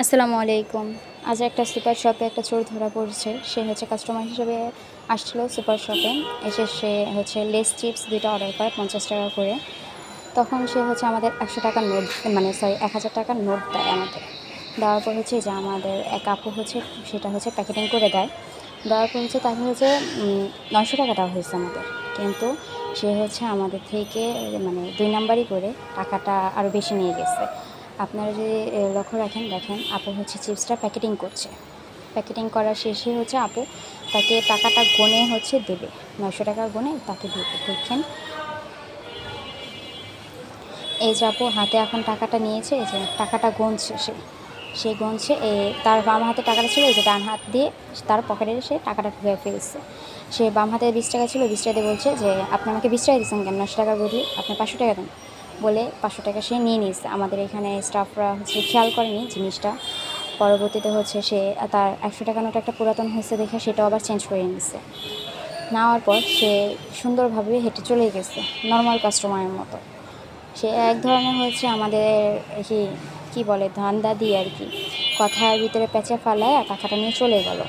আসসালামু আলাইকুম। আজ একটা সুপার শপে একটা চোর ধরা পড়েছে। সে হচ্ছে কাস্টমার হিসেবে আসছিল সুপার শপে। এসে সে হচ্ছে লেস চিপস ২ টা অর্ডার করে ৳৫০ করে। তখন সে হচ্ছে আমাদের ৳১০০ নোট মানে সরি ৳১,০০০ নোট দেয় আমাদের। দেওয়ার পর হচ্ছে যে আমাদের এক আপু হচ্ছে সেটা হচ্ছে প্যাকেটিং করে দেয়। দেওয়ার পর হচ্ছে তাকে হচ্ছে ৳৯০০ দেওয়া হয়েছে আমাদের। কিন্তু সে হচ্ছে আমাদের থেকে মানে ২ নাম্বারি করে টাকাটা আরও বেশি নিয়ে গেছে। আপনারা যদি লক্ষ্য রাখেন, দেখেন আপু হচ্ছে চিপসটা প্যাকেটিং করছে। প্যাকেটিং করার শেষে হচ্ছে আপু তাকে টাকাটা গুনে হচ্ছে দেবে। ৳৯০০ গুনে তাকে দেবে। দেখেন এই যে আপু হাতে এখন টাকাটা নিয়েছে, এই যে টাকাটা গুনছে সে গুনছে। তার বাম হাতে টাকাটা ছিল, এই যে ডান হাত দিয়ে তার পকেটে সে টাকাটা ঢুকিয়ে ফেলছে। সে বাম হাতে ৳২০ ছিল, ৳২০ দিয়ে বলছে যে, "আপনি আমাকে ৳২০ দিয়েছেন কেন? ৳৯০ বদলে আপনি ৳৫০০ দেন।" বলে ৳৫০০ সে নিয়ে নিয়েছে। আমাদের এখানে স্টাফরা হচ্ছে খেয়াল করেনি জিনিসটা। পরবর্তীতে হচ্ছে সে তার ৳১০০ নোট একটা পুরাতন হয়েছে দেখে সেটাও আবার চেঞ্জ করে নিছে। নেওয়ার পর সে সুন্দরভাবে হেঁটে চলে গেছে নরমাল কাস্টমারের মতো। সে এক ধরনের হচ্ছে আমাদের কী বলে ধান্দা দিয়ে আর কি, কথার ভিতরে প্যাঁচে ফালায়া টাকাটা নিয়ে চলে গেল।